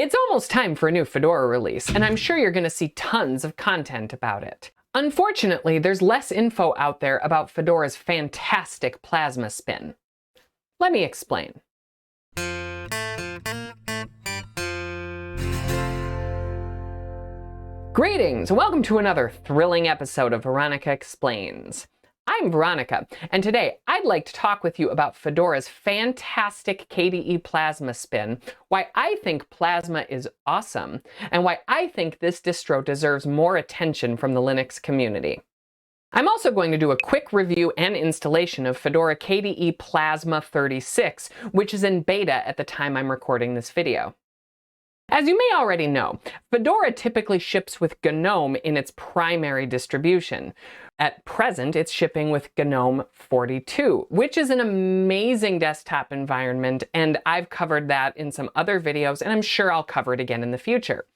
It's almost time for a new Fedora release, and I'm sure you're going to see tons of content about it. Unfortunately, there's less info out there about Fedora's fantastic plasma spin. Let me explain. Greetings, and welcome to another thrilling episode of Veronica Explains. I'm Veronica, and today I'd like to talk with you about Fedora's fantastic KDE Plasma spin, why I think Plasma is awesome, and why I think this distro deserves more attention from the Linux community. I'm also going to do a quick review and installation of Fedora KDE Plasma 36, which is in beta at the time I'm recording this video. As you may already know, Fedora typically ships with GNOME in its primary distribution. At present, it's shipping with GNOME 42, which is an amazing desktop environment, and I've covered that in some other videos, and I'm sure I'll cover it again in the future.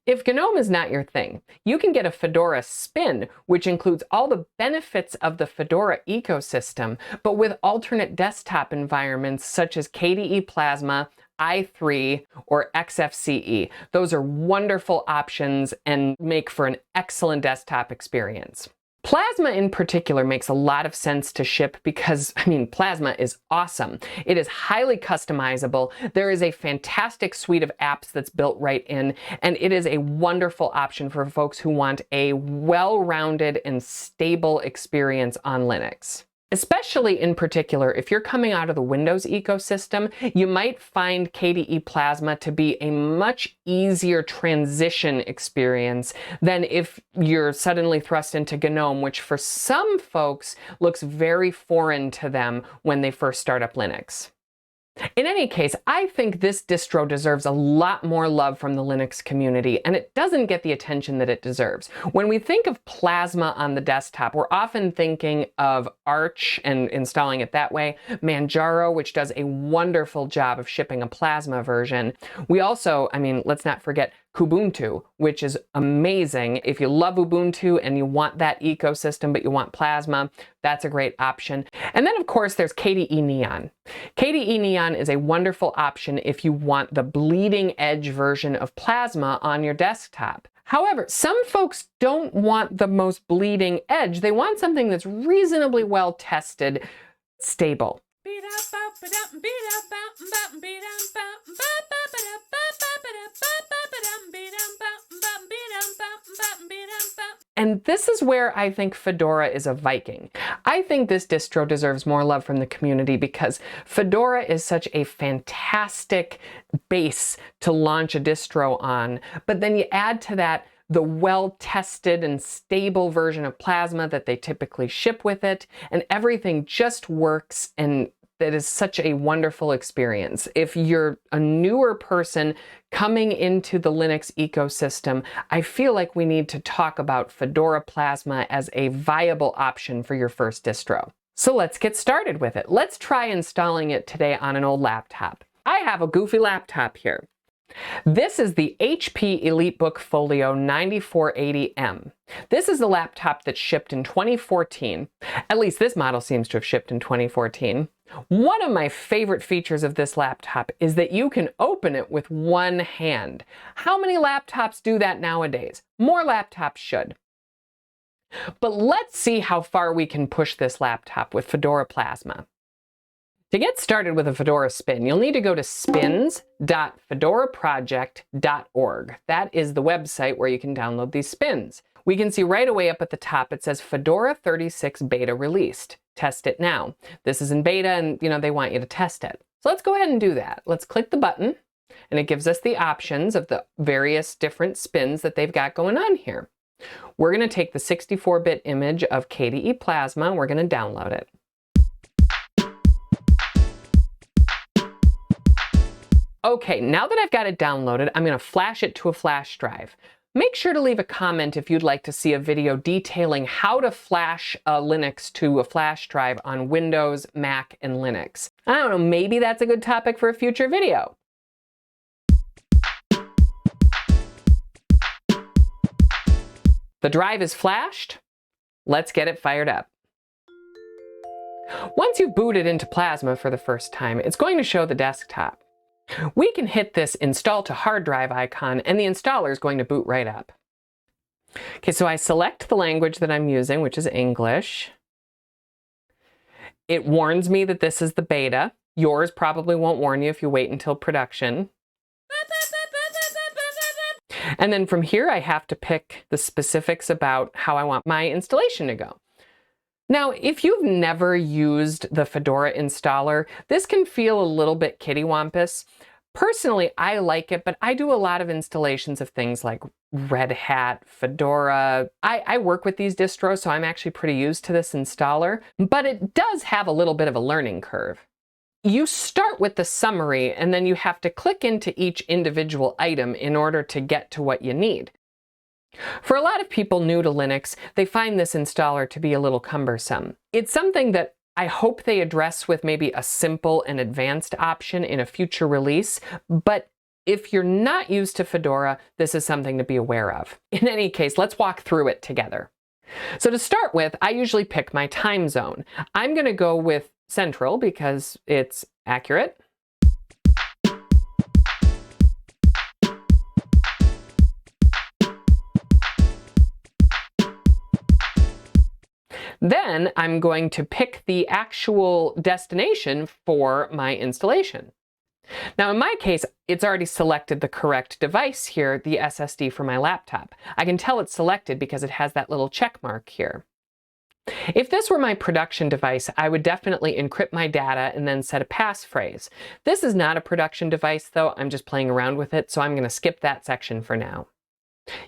If GNOME is not your thing, you can get a Fedora Spin, which includes all the benefits of the Fedora ecosystem, but with alternate desktop environments such as KDE Plasma, i3, or XFCE. Those are wonderful options and make for an excellent desktop experience. Plasma in particular makes a lot of sense to ship because, Plasma is awesome. It is highly customizable. There is a fantastic suite of apps that's built right in, and it is a wonderful option for folks who want a well-rounded and stable experience on Linux. Especially in particular, if you're coming out of the Windows ecosystem, you might find KDE Plasma to be a much easier transition experience than if you're suddenly thrust into GNOME, which for some folks looks very foreign to them when they first start up Linux. In any case, I think this distro deserves a lot more love from the Linux community, and it doesn't get the attention that it deserves. When we think of Plasma on the desktop, we're often thinking of Arch and installing it that way, Manjaro, which does a wonderful job of shipping a Plasma version. We also, let's not forget Kubuntu, which is amazing. If you love Ubuntu and you want that ecosystem, but you want Plasma, that's a great option. And then, of course, there's KDE Neon. KDE Neon is a wonderful option if you want the bleeding edge version of Plasma on your desktop. However, some folks don't want the most bleeding edge. They want something that's reasonably well tested, stable. And this is where I think Fedora is a Viking. I think this distro deserves more love from the community because Fedora is such a fantastic base to launch a distro on, but then you add to that the well-tested and stable version of Plasma that they typically ship with it, and everything just works, and that is such a wonderful experience. If you're a newer person coming into the Linux ecosystem, I feel like we need to talk about Fedora Plasma as a viable option for your first distro. So let's get started with it. Let's try installing it today on an old laptop. I have a goofy laptop here. This is the HP EliteBook Folio 9480M. This is the laptop that shipped in 2014. At least this model seems to have shipped in 2014. One of my favorite features of this laptop is that you can open it with one hand. How many laptops do that nowadays? More laptops should. But let's see how far we can push this laptop with Fedora Plasma. To get started with a Fedora Spin, you'll need to go to spins.fedoraproject.org. That is the website where you can download these spins. We can see right away up at the top it says Fedora 36 beta released. Test it now. This is in beta and they want you to test it. So let's go ahead and do that. Let's click the button and it gives us the options of the various different spins that they've got going on here. We're going to take the 64-bit image of KDE Plasma and we're going to download it. Okay, now that I've got it downloaded, I'm going to flash it to a flash drive. Make sure to leave a comment if you'd like to see a video detailing how to flash a Linux to a flash drive on Windows, Mac, and Linux. I don't know, maybe that's a good topic for a future video. The drive is flashed. Let's get it fired up. Once you've booted into Plasma for the first time, it's going to show the desktop. We can hit this install to hard drive icon and the installer is going to boot right up. Okay, so I select the language that I'm using, which is English. It warns me that this is the beta. Yours probably won't warn you if you wait until production. And then from here, I have to pick the specifics about how I want my installation to go. Now, if you've never used the Fedora installer, this can feel a little bit kittywampus. Personally, I like it, but I do a lot of installations of things like Red Hat, Fedora. I work with these distros, so I'm actually pretty used to this installer, but it does have a little bit of a learning curve. You start with the summary, and then you have to click into each individual item in order to get to what you need. For a lot of people new to Linux, they find this installer to be a little cumbersome. It's something that I hope they address with maybe a simple and advanced option in a future release, but if you're not used to Fedora, this is something to be aware of. In any case, let's walk through it together. So to start with, I usually pick my time zone. I'm going to go with Central because it's accurate. Then I'm going to pick the actual destination for my installation. Now in my case, it's already selected the correct device here, the SSD for my laptop. I can tell it's selected because it has that little check mark here. If this were my production device, I would definitely encrypt my data and then set a passphrase. This is not a production device though, I'm just playing around with it, so I'm going to skip that section for now.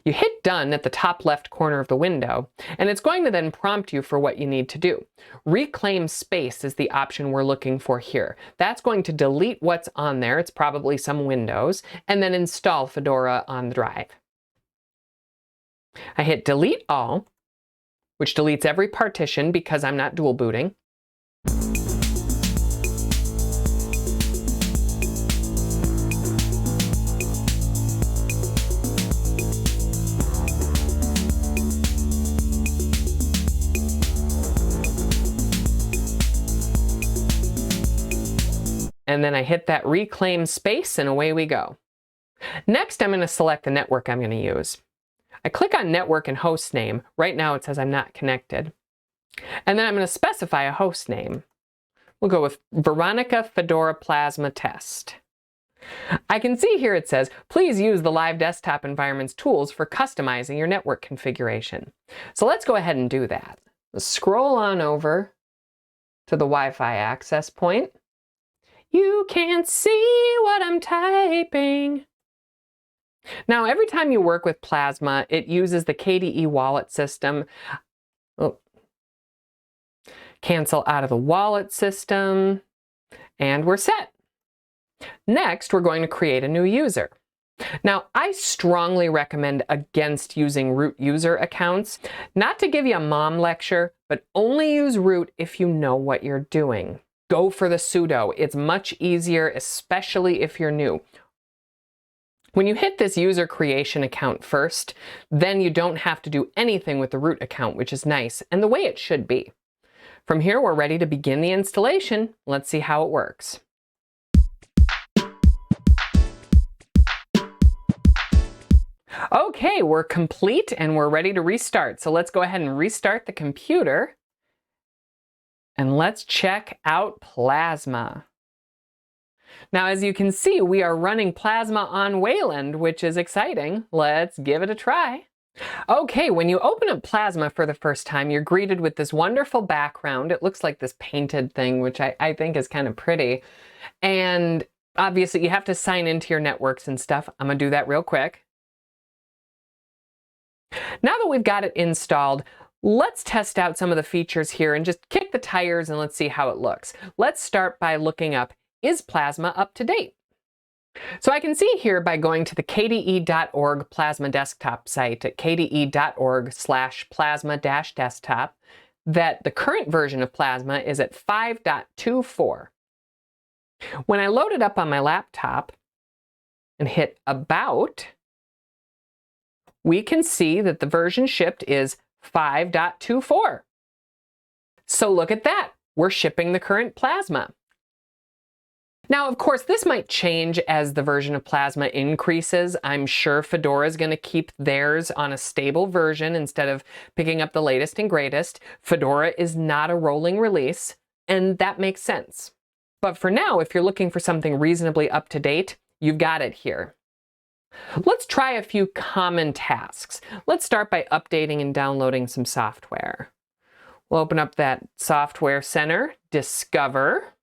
You hit Done at the top left corner of the window, and it's going to then prompt you for what you need to do. Reclaim space is the option we're looking for here. That's going to delete what's on there, it's probably some Windows, and then install Fedora on the drive. I hit Delete All, which deletes every partition because I'm not dual booting. And then I hit that reclaim space and away we go. Next, I'm going to select the network I'm going to use. I click on network and host name. Right now it says I'm not connected. And then I'm going to specify a host name. We'll go with Veronica Fedora Plasma Test. I can see here it says, please use the Live Desktop Environments tools for customizing your network configuration. So let's go ahead and do that. Let's scroll on over to the Wi-Fi access point. You can't see what I'm typing. Now, every time you work with Plasma, it uses the KDE wallet system. Oh. Cancel out of the wallet system, and we're set. Next, we're going to create a new user. Now, I strongly recommend against using root user accounts. Not to give you a mom lecture, but only use root if you know what you're doing. Go for the sudo. It's much easier, especially if you're new. When you hit this user creation account first, then you don't have to do anything with the root account, which is nice, and the way it should be. From here, we're ready to begin the installation. Let's see how it works. Okay, we're complete and we're ready to restart. So let's go ahead and restart the computer. And let's check out Plasma. Now, as you can see, we are running Plasma on Wayland, which is exciting. Let's give it a try. Okay, when you open up Plasma for the first time, you're greeted with this wonderful background. It looks like this painted thing, which I think is kind of pretty. And obviously, you have to sign into your networks and stuff. I'm gonna do that real quick. Now that we've got it installed, let's test out some of the features here and just kick the tires and let's see how it looks. Let's start by looking up, is Plasma up to date? So I can see here by going to the kde.org Plasma desktop site at kde.org/plasma-desktop that the current version of Plasma is at 5.24. When I load it up on my laptop and hit About, we can see that the version shipped is 5.24. So look at that, we're shipping the current Plasma. Now, of course, this might change as the version of Plasma increases. I'm sure Fedora is going to keep theirs on a stable version instead of picking up the latest and greatest. Fedora is not a rolling release, and that makes sense. But for now, if you're looking for something reasonably up to date, you've got it here. Let's try a few common tasks. Let's start by updating and downloading some software. We'll open up that Software Center, Discover.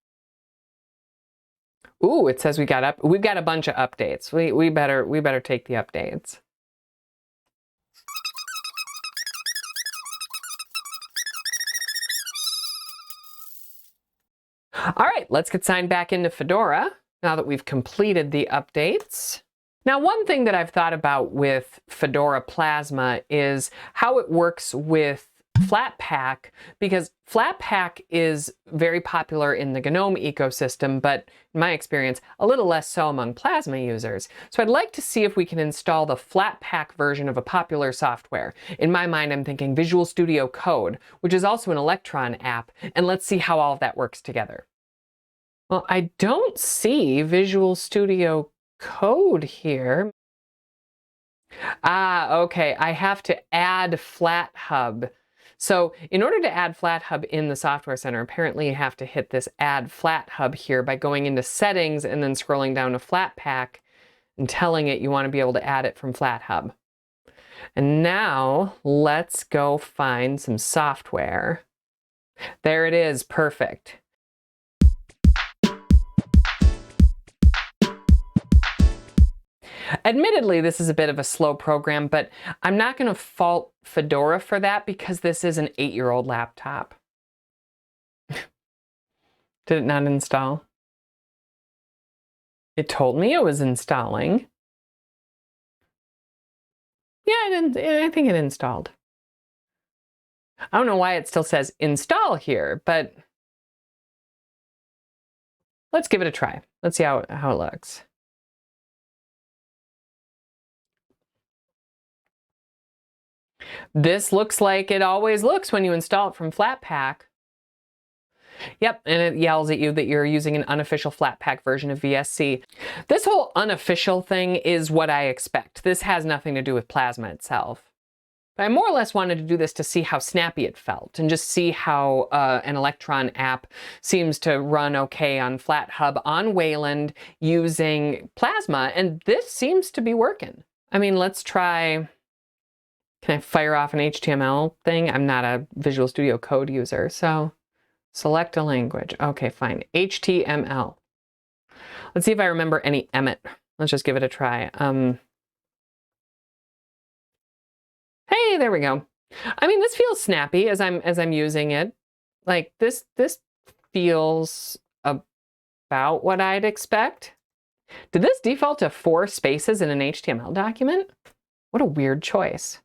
Ooh, it says we've got a bunch of updates. We better take the updates. All right, let's get signed back into Fedora now that we've completed the updates. Now, one thing that I've thought about with Fedora Plasma is how it works with Flatpak, because Flatpak is very popular in the GNOME ecosystem, but in my experience, a little less so among Plasma users. So I'd like to see if we can install the Flatpak version of a popular software. In my mind, I'm thinking Visual Studio Code, which is also an Electron app, and let's see how all of that works together. Well, I don't see Visual Studio Code here. Ah, okay, I have to add FlatHub. So in order to add FlatHub in the Software Center, apparently you have to hit this Add FlatHub here by going into Settings and then scrolling down to Flatpak and telling it you want to be able to add it from FlatHub. And now let's go find some software. There it is, perfect. Admittedly, this is a bit of a slow program, but I'm not going to fault Fedora for that because this is an 8-year-old laptop. Did it not install? It told me it was installing. Yeah, I think it installed. I don't know why it still says install here, but let's give it a try. Let's see how it looks. This looks like it always looks when you install it from Flatpak. Yep, and it yells at you that you're using an unofficial Flatpak version of VSC. This whole unofficial thing is what I expect. This has nothing to do with Plasma itself. But I more or less wanted to do this to see how snappy it felt and just see how an Electron app seems to run okay on FlatHub on Wayland using Plasma, and this seems to be working. I mean, let's try... Can I fire off an HTML thing? I'm not a Visual Studio Code user, so select a language. Okay, fine. HTML. Let's see if I remember any Emmet. Let's just give it a try. Hey, there we go. I mean, this feels snappy as I'm using it. Like this feels about what I'd expect. Did this default to 4 spaces in an HTML document? What a weird choice.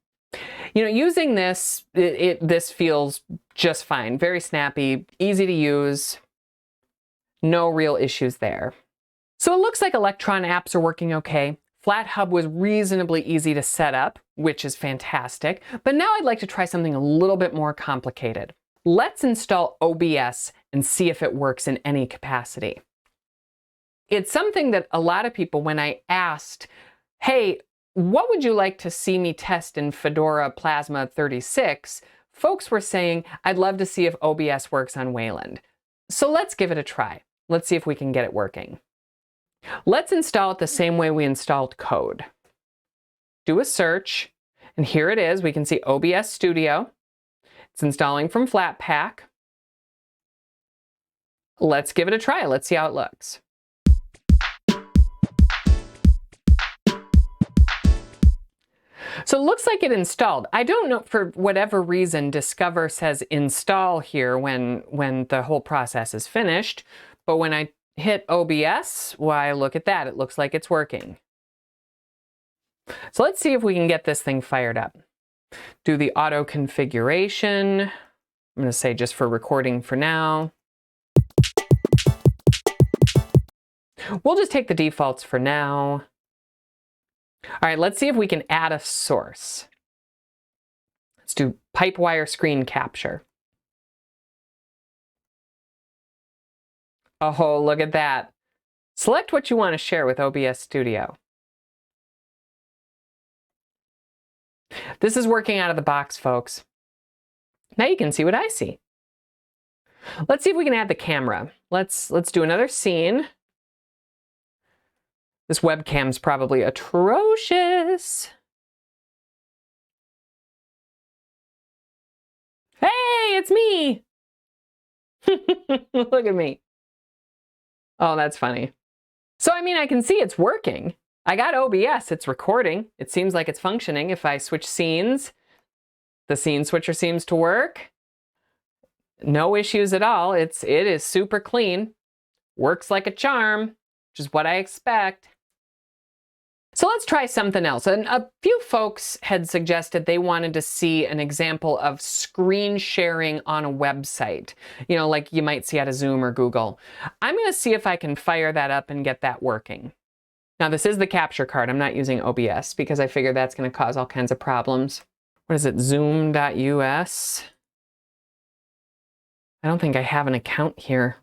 You know, using this, this feels just fine. Very snappy, easy to use. No real issues there. So it looks like Electron apps are working okay. FlatHub was reasonably easy to set up, which is fantastic. But now I'd like to try something a little bit more complicated. Let's install OBS and see if it works in any capacity. It's something that a lot of people, when I asked, hey, what would you like to see me test in Fedora Plasma 36? Folks were saying, I'd love to see if OBS works on Wayland. So let's give it a try. Let's see if we can get it working. Let's install it the same way we installed code. Do a search, and here it is. We can see OBS Studio. It's installing from Flatpak. Let's give it a try. Let's see how it looks. So it looks like it installed. I don't know, for whatever reason, Discover says install here when the whole process is finished. But when I hit OBS, why, look at that. It looks like it's working. So let's see if we can get this thing fired up. Do the auto configuration. I'm going to say just for recording for now. We'll just take the defaults for now. All right, let's see if we can add a source. Let's do Pipewire screen capture. Oh, look at that. Select what you want to share with OBS Studio. This is working out of the box, folks. Now you can see what I see. Let's see if we can add the camera. Let's do another scene. This webcam's probably atrocious. Hey, it's me. Look at me. Oh, that's funny. So, I mean, I can see it's working. I got OBS, it's recording. It seems like it's functioning. If I switch scenes, the scene switcher seems to work. No issues at all. It is super clean. Works like a charm, which is what I expect. So let's try something else. And a few folks had suggested they wanted to see an example of screen sharing on a website, you know, like you might see out of Zoom or Google. I'm going to see if I can fire that up and get that working. Now, this is the capture card. I'm not using OBS because I figure that's going to cause all kinds of problems. What is it? Zoom.us? I don't think I have an account here.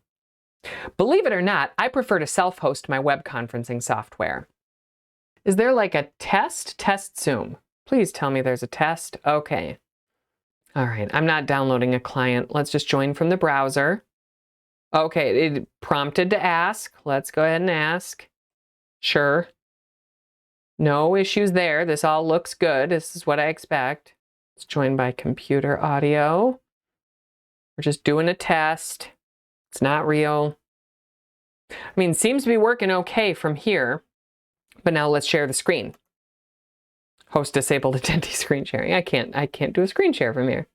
Believe it or not, I prefer to self-host my web conferencing software. Is there like a test? Test Zoom. Please tell me there's a test. Okay. All right, I'm not downloading a client. Let's just join from the browser. Okay, it prompted to ask. Let's go ahead and ask. Sure. No issues there. This all looks good. This is what I expect. Let's join by computer audio. We're just doing a test. It's not real. I mean, seems to be working okay from here. But now let's share the screen. Host disabled attendee screen sharing. I can't do a screen share from here.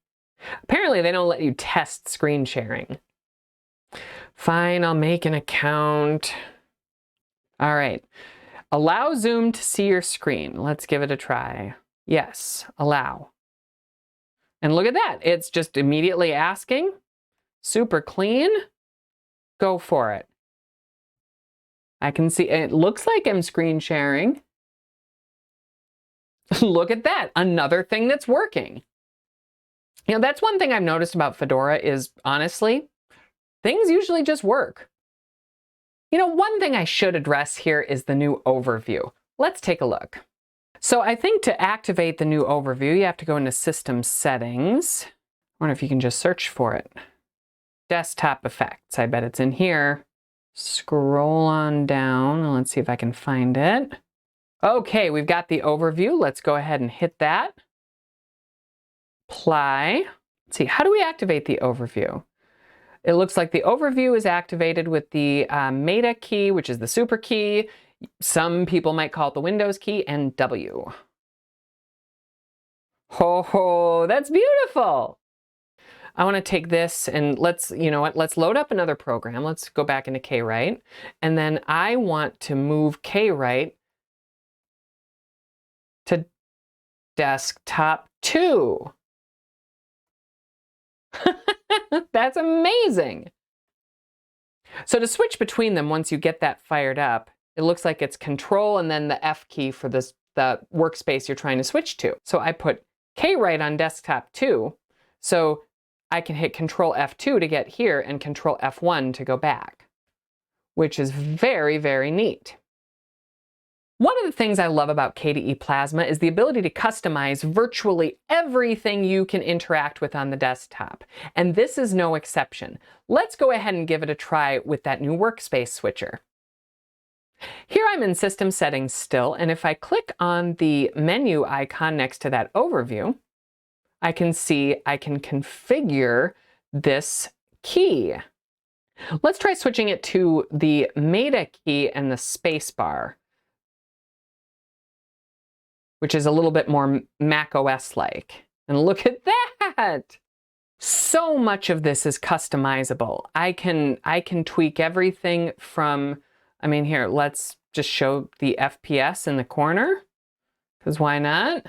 Apparently they don't let you test screen sharing. Fine, I'll make an account. All right. Allow Zoom to see your screen. Let's give it a try. Yes, allow. And look at that. It's just immediately asking. Super clean. Go for it. I can see, it looks like I'm screen sharing. Look at that, another thing that's working. You know, that's one thing I've noticed about Fedora is, honestly, things usually just work. You know, one thing I should address here is the new overview. Let's take a look. So I think to activate the new overview, you have to go into System Settings. I wonder if you can just search for it. Desktop Effects, I bet it's in here. Scroll on down, and let's see if I can find it. Okay, we've got the overview. Let's go ahead and hit that. Apply. Let's see, how do we activate the overview? It looks like the overview is activated with the Meta key, which is the super key. Some people might call it the Windows key, and W. Ho ho, that's beautiful. I want to take this and let's load up another program. Let's go back into KWrite. And then I want to move KWrite to desktop 2. That's amazing. So to switch between them, once you get that fired up, it looks like it's Control and then the F key for the workspace you're trying to switch to. So I put KWrite on desktop 2. So I can hit Control F2 to get here and Control F1 to go back, which is very, very neat. One of the things I love about KDE Plasma is the ability to customize virtually everything you can interact with on the desktop, and this is no exception. Let's go ahead and give it a try with that new workspace switcher. Here I'm in System Settings still, and if I click on the menu icon next to that overview, I can see I can configure this key. Let's try switching it to the Meta key and the space bar, which is a little bit more Mac OS-like. And look at that! So much of this is customizable. I can tweak everything from, I mean, here, let's just show the FPS in the corner, because why not?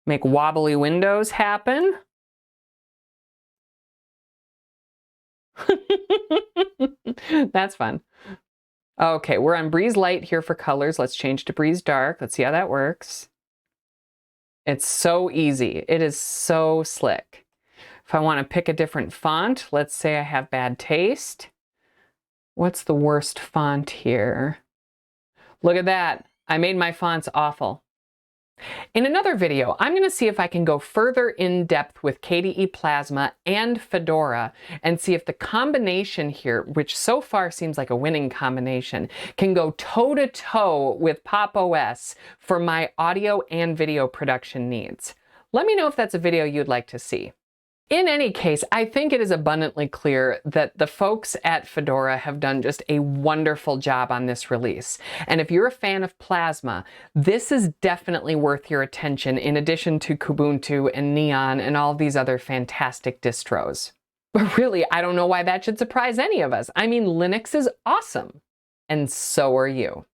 Make wobbly windows happen. That's fun. Okay, we're on Breeze Light here for colors. Let's change to Breeze Dark. Let's see how that works. It's so easy. It is so slick. If I want to pick a different font, let's say I have bad taste. What's the worst font here? Look at that. I made my fonts awful. In another video, I'm going to see if I can go further in depth with KDE Plasma and Fedora and see if the combination here, which so far seems like a winning combination, can go toe-to-toe with Pop! OS for my audio and video production needs. Let me know if that's a video you'd like to see. In any case, I think it is abundantly clear that the folks at Fedora have done just a wonderful job on this release. And if you're a fan of Plasma, this is definitely worth your attention in addition to Kubuntu and Neon and all these other fantastic distros. But really, I don't know why that should surprise any of us. I mean, Linux is awesome. And so are you.